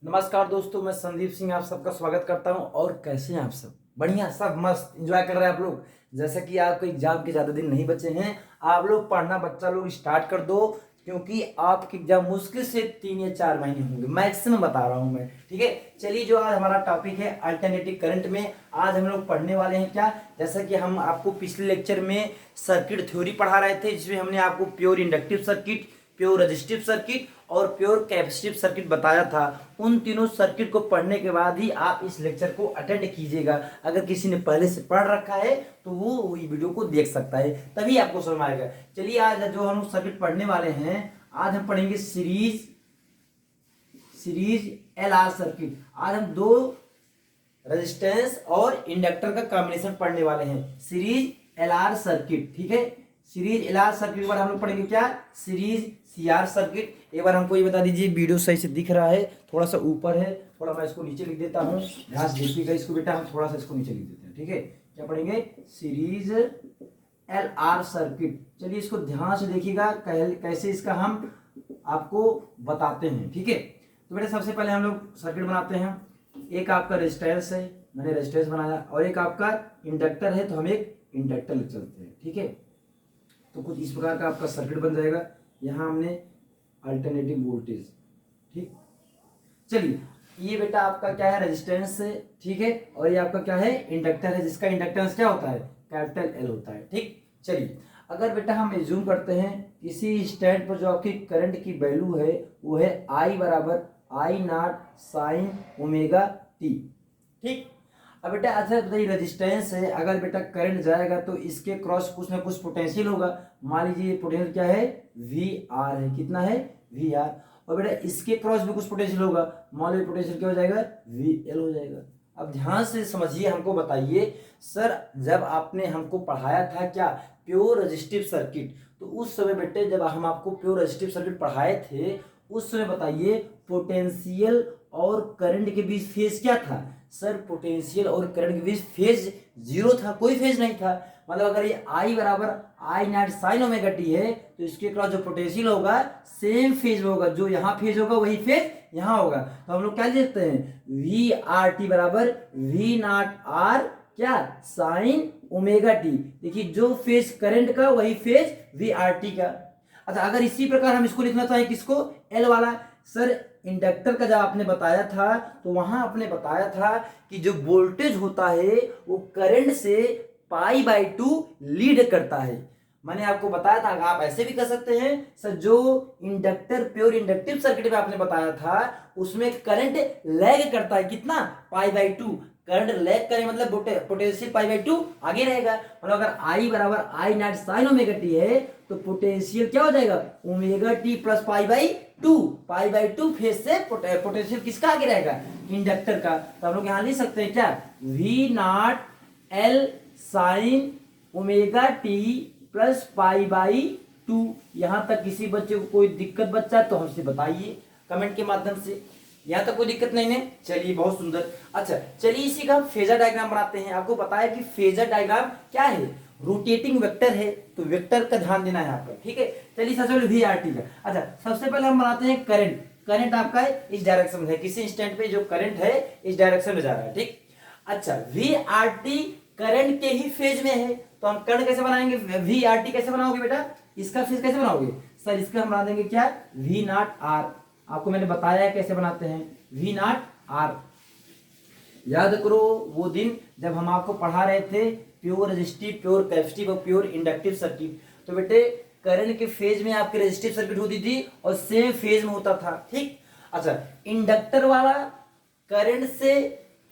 नमस्कार दोस्तों, मैं संदीप सिंह आप सबका स्वागत करता हूं। और कैसे हैं आप सब? बढ़िया, सब मस्त एंजॉय कर रहे हैं आप लोग। जैसा कि आपको एग्जाम के ज़्यादा दिन नहीं बचे हैं, आप लोग पढ़ना बच्चा लोग स्टार्ट कर दो, क्योंकि आपके एग्जाम मुश्किल से 3 या 4 महीने होंगे, मैक्सिमम बता रहा हूं मैं। ठीक है, चलिए जो आज हमारा टॉपिक है अल्टरनेटिव करंट में, आज हम लोग पढ़ने वाले हैं क्या। जैसा कि हम आपको पिछले लेक्चर में सर्किट थ्योरी पढ़ा रहे थे, जिसमें हमने आपको pure inductive circuit, pure resistive circuit और प्योर कैपेसिटिव सर्किट बताया था। उन तीनों सर्किट को पढ़ने के बाद ही आप इस लेक्चर को अटेंड कीजिएगा। अगर किसी ने पहले से पढ़ रखा है तो वो वीडियो को देख सकता है, तभी आपको समझ में आएगा। चलिए आज जो हम सर्किट पढ़ने वाले हैं, आज हम पढ़ेंगे सीरीज एल आर सर्किट। आज हम दो रेजिस्टेंस और इंडक्टर का कॉम्बिनेशन पढ़ने वाले हैं, सीरीज एल आर सर्किट। ठीक है, सीरीज एल आर सर्किट के बाद हम लोग पढ़ेंगे क्या, सीरीज सी आर सर्किट। एक बार हमको ये बता दीजिए, वीडियो सही से दिख रहा है? थोड़ा सा ऊपर है, थोड़ा मैं इसको नीचे लिख देता हूँ, ध्यान से देखिएगा इसको बेटा। हम थोड़ा सा इसको नीचे लिख देते हैं। ठीक है, क्या पढ़ेंगे, सीरीज एल आर सर्किट। चलिए इसको ध्यान से देखिएगा, कैसे इसका हम आपको बताते हैं। ठीक है, तो बेटा सबसे पहले हम लोग सर्किट बनाते हैं। एक आपका रेजिस्टेंस है, मैंने रेजिस्टेंस बनाया, और एक आपका इंडक्टर है, तो हम एक इंडक्टर ले चलते हैं। ठीक है, तो कुछ इस प्रकार का आपका सर्किट बन जाएगा। यहाँ हमने अल्टरनेटिव वोल्टेज, ठीक। चलिए ये बेटा आपका क्या है, रेजिस्टेंस है, ठीक है, और ये आपका क्या है, इंडक्टर है, जिसका इंडक्टेंस क्या होता है, कैपिटल एल होता है। ठीक, चलिए अगर बेटा हम एज्यूम करते हैं किसी स्टैंड पर जो आपकी करंट की वैल्यू है वो है आई बराबर I not sine omega T. ठीक, अब बेटा अच्छा बताइए, रेजिस्टेंस है, अगर बेटा करंट जाएगा तो इसके क्रॉस कुछ ना कुछ पोटेंशियल होगा। मान लीजिए पोटेंशियल क्या है, वी आर है, कितना है, वी आर। और बेटा इसके क्रॉस भी कुछ पोटेंशियल होगा, मान लीजिए पोटेंशियल क्या हो जाएगा, वी एल हो जाएगा। अब ध्यान से समझिए, हमको बताइए सर, जब आपने हमको पढ़ाया था क्या, प्योर रेजिस्टिव सर्किट, तो उस समय बेटे जब हम आपको प्योर रेजिस्टिव सर्किट पढ़ाए थे, उस समय बताइए पोटेंशियल और करंट के बीच फेज क्या था। सर पोटेंशियल और करंट के बीच फेज जीरो था, कोई फेज नहीं था। मतलब अगर ये I बराबर I not sine omega T है, तो इसके क्रॉस जो पोटेंशियल होगा सेम फेज में होगा, जो यहाँ फेज होगा वही फेज यहाँ होगा। तो हम लोग क्या लिखते हैं, वी आर टी बराबर वी नॉट आर क्या, साइन ओमेगा टी। देखिए जो फेज करंट का वही फेज वी आर टी का। अच्छा अगर इसी प्रकार हम इसको लिखना चाहें, किसको, एल वाला। सर इंडक्टर का जब आपने बताया था तो वहां आपने बताया था कि जो वोल्टेज होता है वो करंट से पाई बाई 2 लीड करता है। मैंने आपको बताया था, आप ऐसे भी कर सकते हैं सर, जो इंडक्टर प्योर इंडक्टिव सर्किट में आपने बताया था उसमें करंट लैग करता है, कितना, पाई बाई 2। करंट लैग करे मतलब पोटेंशियल पाई बाई 2 आगे रहेगा। मतलब अगर आई बराबर I not sine omega T है तो पोटेंशियल क्या हो जाएगा, omega T plus pi by 2। Pi by 2 phase से पोटेंशियल किसका आगे रहेगा, इंडक्टर का। तो हम लोग यहां लिख सकते हैं क्या, we naught L sine omega T plus pi by 2। यहां तक किसी बच्चे को कोई दिक्कत बच्चा तो हमसे बताइए कमेंट के माध्यम से। यहां तक कोई दिक्कत नहीं है? चलिए बहुत सुंदर। अच्छा चलिए इसी का फेजर डायग्राम बनाते हैं। आपको बताया कि फेजर डायग्राम क्या है, रोटेटिंग वेक्टर है, तो वेक्टर का ध्यान देना है यहाँ पर। ठीक है, चलिए सबसे पहले वी आर टी का। अच्छा सबसे पहले हम बनाते हैं करंट। करंट आपका है इस डायरेक्शन में है, किसी इंस्टेंट पे जो करंट है इस डायरेक्शन में जा रहा है। ठीक, अच्छा वी आर टी करंट के ही फेज में है, तो हम करंट कैसे बनाएंगे, वी आर टी कैसे बनाओगे बेटा, इसका फेज कैसे बनाओगे। सर इसका हम बना देंगे क्या, वी नॉट आर। आपको मैंने बताया है कैसे बनाते हैं, वी नॉट आर। याद करो वो दिन जब हम आपको पढ़ा रहे थे प्योर रेजिस्टिव, प्योर कैपेसिटिव और प्योर इंडक्टिव सर्किट। तो बेटे करंट के फेज में आपकी रेजिस्टिव सर्किट होती थी और सेम फेज में होता था। ठीक, अच्छा इंडक्टर वाला करंट से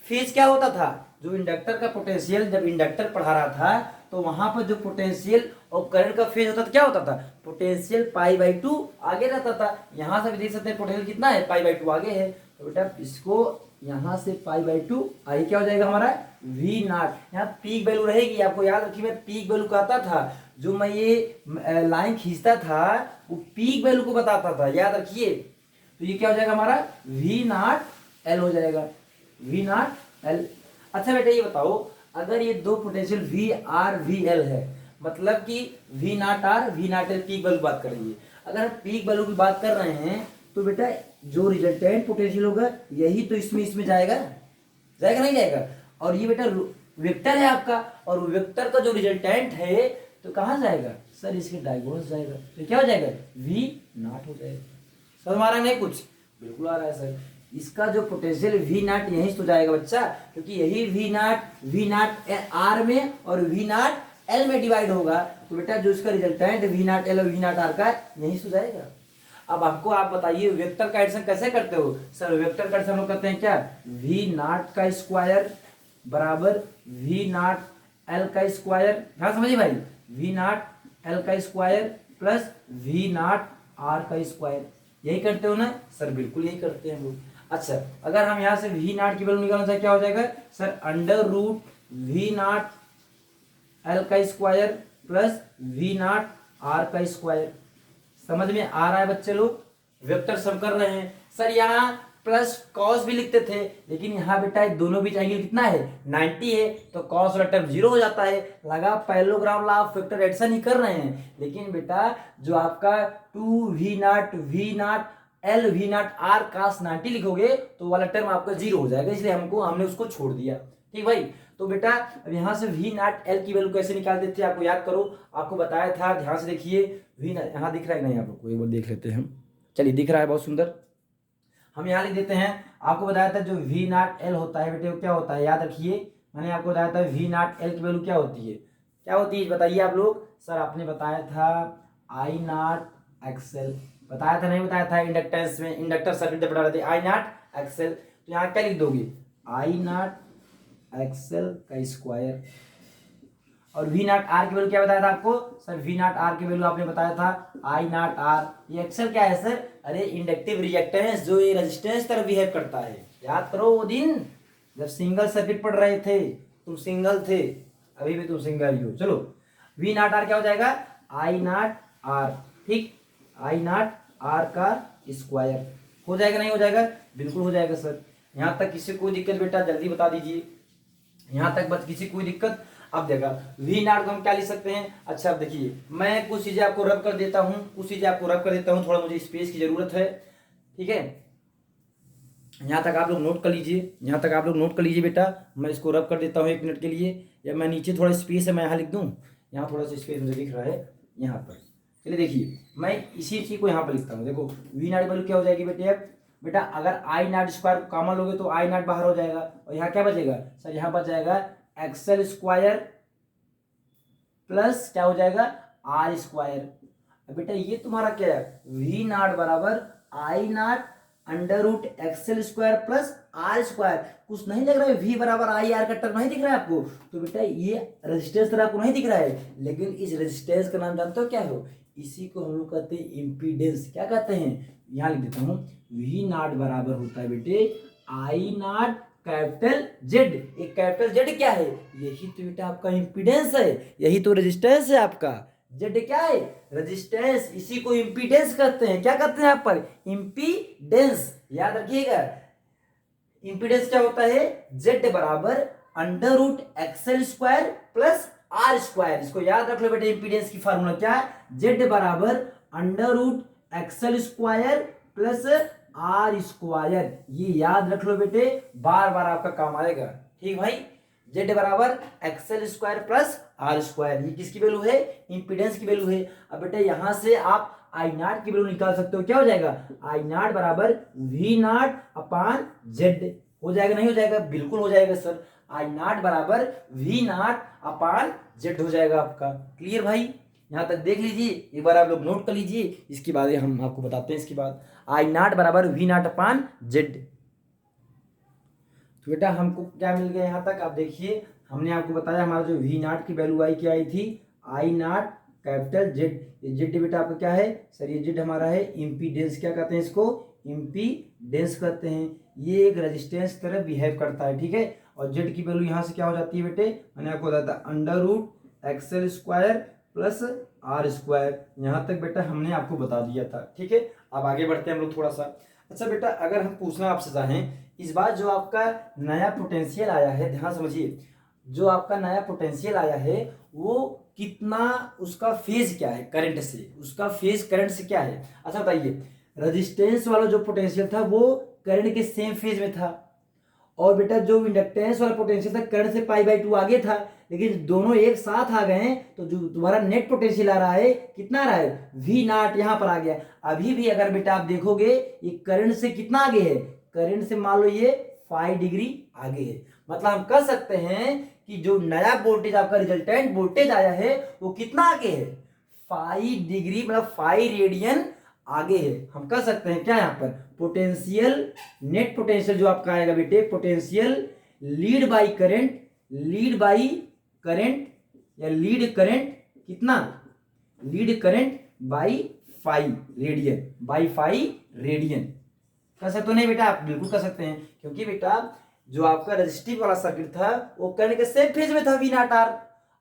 फेज क्या होता था, जो इंडक्टर का पोटेंशियल जब इंडक्टर पढ़ा रहा था तो वहां पर जो पोटेंशियल और करंट का फेज होता था क्या होता था, पोटेंशियल पाई बाई 2 आगे रहता था। यहां से भी देख सकते हैं पोटेंशियल कितना है, पाई बाई 2 आगे है। तो बेटा इसको यहां से पाई बाई 2 आगे क्या हो जाएगा हमारा, वी नॉट। यहाँ पीक वैल्यू रहेगी, आपको याद रखिए मैं पीक वैल्यू कहता था, जो मैं ये लाइन खींचता था वो पीक वैल्यू को बताता था, याद रखिए। तो ये क्या हो जाएगा हमारा, वी नॉट एल हो जाएगा, वी नॉट एल। अच्छा बेटा ये बताओ, अगर ये दो potential we are V L है, मतलब कि we naught are we naught L peak value बात करेंगे। अगर हम पीक वैल्यू की बात कर रहे हैं तो बेटा जो रिजल्टेंट पोटेंशियल होगा यही तो इसमें जाएगा, जाएगा नहीं जाएगा। और ये बेटा वेक्टर है आपका, और वेक्टर का जो रिजल्टेंट है तो कहाँ जाएगा सर, इसके डायगोनल जाएगा, तो क्या हो जाएगा वी नॉट हो जाएगा। सर हमारा नहीं कुछ बिल्कुल आ रहा है सर, इसका जो पोटेंशियल वी नॉट यहीं तो जाएगा बच्चा, क्योंकि यही वी नॉट आर में और वी नॉट एल में डिवाइड होगा, तो बेटा जो इसका रिजल्टेंट वी नॉट एल और वी नॉट आर का यहीं तो जाएगा। अब आपको आप बताइए वेक्टर का एडिशन कैसे करते हो सर, वेक्टर का एडिशन हम लोग करते हैं क्या, वी नॉट का स्क्वायर बराबर वी नॉट एल का स्क्वायर, ध्यान समझिए भाई, वी नॉट एल का square plus V naught R का स्क्वायर, यही करते हो ना सर, बिल्कुल यही करते हैं हम लोग। अच्छा अगर हम यहाँ से वी नॉट की वैल्यू निकालना चाहे क्या हो जाएगा sir, under root V naught L का square plus V naught R का स्क्वायर। समझ में आ रहा है बच्चे लोग, वेक्टर सम कर रहे हैं सर। यहाँ प्लस कॉस भी लिखते थे, लेकिन यहाँ बेटा दोनों बीच एंगल कितना है 90 है, तो कॉस वाला टर्म 0 हो जाता है, लगा पैरेललोग्राम ला आप वेक्टर एडिशन ही कर रहे हैं। लेकिन बेटा जो आपका 2v0 L V naught R cos 90 लिखोगे तो वाला टर्म आपका 0 हो जाएगा, इसलिए हमने उसको छोड़ दिया। ठीक भाई, तो बेटा अब यहाँ से वी नॉट एल की वैल्यू कैसे निकालते थे आपको याद करो, आपको बताया था, ध्यान से देखिए। वी नॉट यहाँ दिख रहा है नहीं आप लोग को, एक बार देख लेते हैं हम, चलिए दिख रहा है बहुत सुंदर, हम यहाँ लिख देते हैं। आपको बताया था जो वी नॉट एल होता है बेटे वो क्या होता है, याद रखिए, मैंने आपको बताया था वी नॉट एल की वैल्यू क्या होती है, क्या होती है बताइए आप लोग। सर आपने बताया था आई नॉट एक्सएल, बताया था नहीं बताया था, इंडक्टेंस में इंडक्टर सर्किट बता रहे थे आई नॉट एक्सएल, तो यहाँ क्या लिख दोगे आई नॉट एक्सएल का स्क्वायर। और वी नॉट आर की वैल्यू क्या बताया था आपको सर, वी नॉट आर की वैल्यू आपने बताया था आई नॉट आर। ये एक्सएल क्या है सर, अरे इंडक्टिव रिएक्टेंस, जो ये रेजिस्टेंस तरह बिहेव करता है। याद करो वो दिन जब सिंगल सर्किट पढ़ रहे थे, तुम सिंगल थे, अभी भी तुम सिंगल ही हो। चलो वी नॉट आर क्या हो जाएगा आई नॉट आर, ठीक, आई नॉट आर का स्क्वायर हो जाएगा नहीं हो जाएगा, बिल्कुल हो जाएगा सर। यहाँ तक किसी कोई दिक्कत बेटा जल्दी बता दीजिए, यहाँ तक बस किसी कोई दिक्कत। अब देखा वी नॉट को हम क्या लिख सकते हैं, अच्छा अब देखिए मैं कुछ चीजें आपको रब कर देता हूँ, कुछ चीजें आपको रब कर देता हूँ, थोड़ा मुझे स्पेस की जरूरत है, ठीक है। यहाँ तक आप लोग नोट कर लीजिए, यहाँ तक आप लोग नोट कर लीजिए बेटा, मैं इसको रब कर देता हूँ 1 मिनट के लिए, या मैं नीचे थोड़ा स्पेस है मैं यहाँ लिख दूँ, यहाँ थोड़ा सा स्पेस मुझे दिख रहा है यहाँ पर। चलिए देखिए मैं इसी चीज को यहाँ पर लिखता हूँ, देखो वी नॉट वैल्यू क्या हो जाएगी बेटे, अब बेटा अगर आई नॉट स्क्वायर कॉमन लोगे तो आई नॉट बाहर हो जाएगा, और यहाँ क्या बचेगा सर, यहाँ बच जाएगा एक्सएल स्क्वायर प्लस क्या हो जाएगा आर स्क्वायर। बेटा ये तुम्हारा क्या है, वी नॉट बराबर I naught under root XL square plus R square. कुछ नहीं लग रहा है, वी बराबर आई आर का टर्म नहीं दिख रहा है आपको, तो बेटा ये रेजिस्टेंस तरह आपको नहीं दिख रहा है, लेकिन इस रेजिस्टेंस का नाम जानते हो क्या हो, इसी को हम लोग कहते हैं इम्पीडेंस। क्या कहते हैं, यहाँ लिख देता हूँ, वी नॉट बराबर होता है बेटे आई नॉट कैपिटल जेड। एक कैपिटल जेड क्या है, यही तो बेटा आपका इम्पीडेंस है, यही तो रेजिस्टेंस है आपका। जेड क्या है रेजिस्टेंस, इसी को इम्पीडेंस कहते हैं। क्या कहते हैं आप पर इम्पीडेंस, याद रखिएगा। इम्पीडेंस क्या होता है, जेड बराबर under root XL square plus R square. इसको याद रख लो बेटे, इम्पीडेंस की फार्मूला क्या है, जेड बराबर under root XL square plus R square. ये याद रख लो बेटे, बार बार आपका काम आएगा, ठीक भाई। जेड बराबर XL square plus R square, ये किसकी वैल्यू है, इंपीडेंस की वैल्यू है। अब बेटे यहां से आप आई नॉट की वैल्यू निकाल सकते हो, क्या हो जाएगा आई नॉट बराबर वी नॉट अपान जेड। हो जाएगा नहीं हो जाएगा, बिल्कुल हो जाएगा सर, आई नॉट बराबर वी नॉट अपान जेड हो जाएगा आपका। क्लियर भाई, यहाँ तक देख लीजिए, एक बार आप लोग नोट कर लीजिए, इसके बाद हम आपको बताते हैं। इसके बाद आई नॉट बराबर वी नॉट अपान जेड। तो बेटा हमको क्या मिल गया यहाँ तक, आप देखिए हमने आपको बताया हमारा जो वी नॉट की वैल्यू आई क्या आई थी, आई नॉट कैपिटल जेड। ये जेड बेटा आपका क्या है सर, ये जेड हमारा है इम्पीडेंस। क्या कहते हैं इसको, इम्पीडेंस कहते हैं। ये एक रेजिस्टेंस की तरह बिहेव करता है, ठीक है। और जेड की वैल्यू यहाँ से क्या हो जाती है बेटे, मैंने आपको बताया था under root XL square plus R square. यहाँ तक बेटा हमने आपको बता दिया था, ठीक है। अब आगे बढ़ते हैं हम लोग थोड़ा सा। अच्छा बेटा अगर हम पूछना आपसे चाहें, इस बार जो आपका नया पोटेंशियल आया है, ध्यान समझिए, जो आपका नया पोटेंशियल आया है वो कितना, उसका फेज क्या है करंट से, उसका फेज करंट से क्या है। अच्छा बताइए, रेजिस्टेंस वाला जो पोटेंशियल था वो करंट के सेम फेज में था, और बेटा जो इंडक्टेंस वाला पोटेंशियल था करंट से π/2 आगे था, लेकिन दोनों एक साथ आ गए हैं तो जो तुम्हारा नेट पोटेंशियल आ रहा है कितना आ रहा है, V0 यहाँ पर आ गया। अभी भी अगर बेटा आप देखोगे ये करंट से कितना आगे है, करंट से मान लो ये 5 डिग्री आगे है। मतलब हम कह सकते हैं कि जो नया वोल्टेज आपका रिजल्टेंट वोल्टेज आया है वो कितना आगे है, 5 डिग्री मतलब 5 रेडियन आगे है। हम कह सकते हैं क्या यहाँ पर पोटेंशियल, नेट पोटेंशियल जो आपका आएगा बेटे, potential lead by current, lead by current या लीड करंट कितना, lead current by 5 radian, by 5 radian. कह सकते हो नहीं बेटा, आप बिल्कुल कह सकते हैं, क्योंकि बेटा जो आपका रेजिस्टिव वाला सर्किट था वो करंट के सेम फेज में था V0R,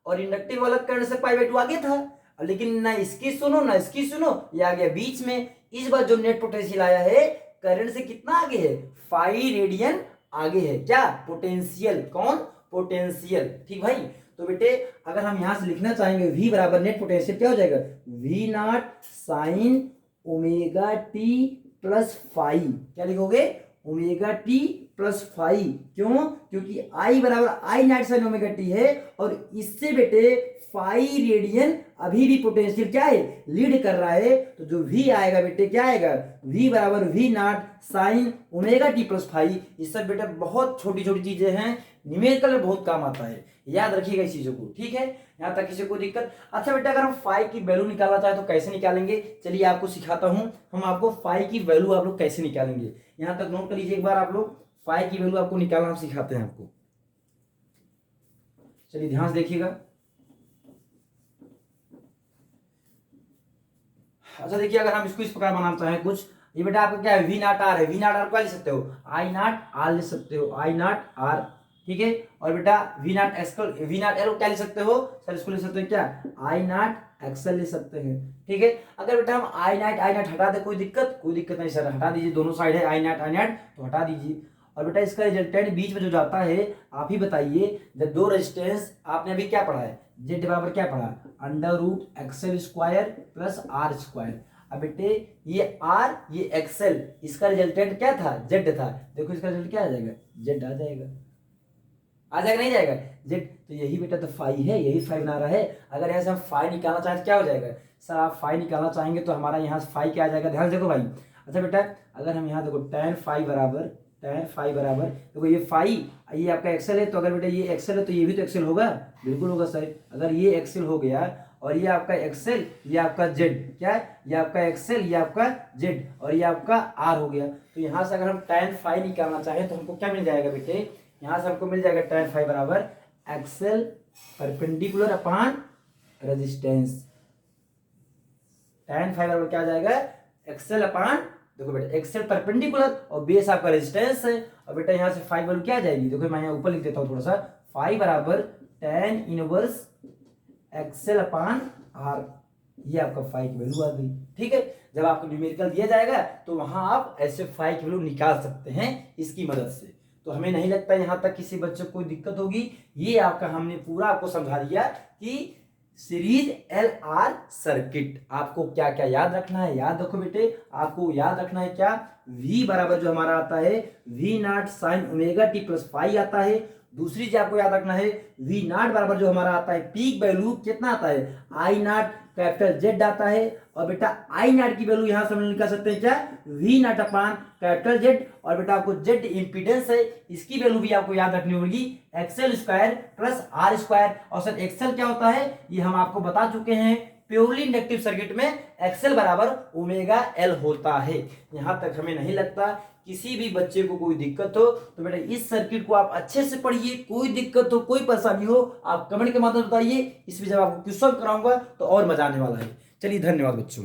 और इंडक्टिव वाला करंट से π/2 आगे था, लेकिन ना इसकी सुनो ना इसकी सुनो, ये आ गया बीच में। इस बार जो नेट पोटेंशियल आया है करंट से कितना आगे है, 5 रेडियन आगे है। क्या पोटेंशियल, कौन पोटेंशियल, ठीक भाई। तो बेटे अगर हम यहां से लिखना चाहेंगे V बराबर नेट पोटेंशियल क्या हो जाएगा, V0 sine omega T plus five, क्या लिखोगे ओमेगा टी प्लस 5। क्यों, क्योंकि I बराबर I0 साइन ओमेगा टी है, और इससे बेटे 5 रेडियन अभी भी पोटेंशियल क्या है, लीड कर रहा है। तो जो V आएगा बेटे क्या आएगा, V बराबर V0 sine omega T plus 5। ये सब बेटा बहुत छोटी छोटी चीजें हैं, न्यूमेरिकल में बहुत काम आता है, याद रखिएगा इस चीजों को, ठीक है। यहाँ तक किसी को दिक्कत। अच्छा बेटा अगर हम फाई की वैल्यू निकालना चाहे तो कैसे निकालेंगे, चलिए आपको सिखाता हूँ, हम आपको फाई की वैल्यू आप लोग कैसे निकालेंगे। यहाँ तक नोट कर लीजिए एक बार आप लोग, फाई की वैल्यू आपको निकालना हम सिखाते हैं आपको। चलिए ध्यान से देखिएगा। अच्छा देखिए, अगर हम इसको इस प्रकार बनाना चाहें कुछ, ये बेटा आपका क्या है V0R है, V0R क्या ले सकते हो, I0R ले सकते हो, I0R, ठीक है। और बेटा V0L क्या ले सकते हो, सर इसको ले सकते हो क्या, I0XL ले सकते हैं, ठीक है। अगर बेटा हम I0 हटा दे, कोई दिक्कत नहीं सर, हटा दीजिए, दोनों साइड है I0 तो हटा दीजिए। और बेटा इसका रिजल्टेंट बीच में जो जाता है, आप ही बताइए, जब दो रेजिस्टेंस आपने अभी क्या पढ़ा है, Z बराबर क्या पढ़ा, √XL² प्लस R²। अब बेटे ये R ये XL, इसका रिजल्टेंट क्या था, Z था, देखो इसका रिजल्ट क्या आ जाएगा, Z आ जाएगा, नहीं जाएगा Z। तो यही बेटा तो फाई है, यही फाई बना रहा है। अगर ऐसे हम फाई निकालना चाहें तो क्या हो जाएगा, सर आप फाई निकालना चाहेंगे तो हमारा यहाँ फाई क्या आ जाएगा, ध्यान देखो भाई। अच्छा बेटा अगर हम यहाँ देखो tan फाई बराबर देखो ये फाई, ये आपका एक्सेल है, तो अगर बेटा ये एक्सेल है तो ये भी तो एक्सेल होगा, बिल्कुल होगा सर। अगर ये एक्सेल हो गया और ये आपका एक्सेल, ये आपका जेड, क्या है, ये आपका एक्सेल, ये आपका जेड, और ये आपका आर हो गया। तो यहाँ से अगर हम tan फाई निकालना चाहें तो हमको क्या मिल जाएगा बेटे, यहाँ से हमको मिल जाएगा tan फाई बराबर Excel perpendicular upon resistance. tan phi बराबर क्या आ जाएगा, एक्सेल अपॉन, देखो बेटा एक्सेल परपेंडिकुलर और बेस आपका रेजिस्टेंस है। और बेटा यहाँ से फाई वैल्यू क्या आ जाएगी, देखो मैं यहाँ ऊपर लिख देता हूँ थोड़ा सा, फाई बराबर tan inverse Excel upon are, ये आपका फाई की वैल्यू आ गई, ठीक है। जब आपको न्यूमेरिकल दिया जाएगा तो वहां आप ऐसे फाई की वैल्यू निकाल सकते हैं इसकी मदद से। तो हमें नहीं लगता यहाँ तक किसी बच्चे को कोई दिक्कत होगी। ये आपका हमने पूरा आपको समझा दिया कि सीरीज LR सर्किट आपको क्या क्या याद रखना है। याद रखो बेटे, आपको याद रखना है क्या, V बराबर जो हमारा आता है V0 sine omega T plus phi आता है। दूसरी चीज आपको याद रखना है V0 बराबर जो हमारा आता है पीक वैल्यू कितना आता है, I0 कैपिटल Z आता है। और बेटा I0 की वैल्यू यहां से हम निकाल सकते हैं क्या, V0 अपॉन कैपिटल Z। और बेटा आपको Z इंपीडेंस है, इसकी वैल्यू भी आपको याद रखनी होगी XL² प्लस R²। और सर XL क्या होता है, ये हम आपको बता चुके हैं, प्योरली इंडक्टिव सर्किट में XL बराबर ओमेगा L होता है। यहां तक हमें नहीं लगता किसी भी बच्चे को कोई दिक्कत हो। तो बेटा इस सर्किट को आप अच्छे से पढ़िए, कोई दिक्कत हो कोई परेशानी हो आप कमेंट के माध्यम से बताइए, इसमें जब आपको क्वेश्चन कराऊंगा तो और मजा आने वाला है। चलिए धन्यवाद बच्चों।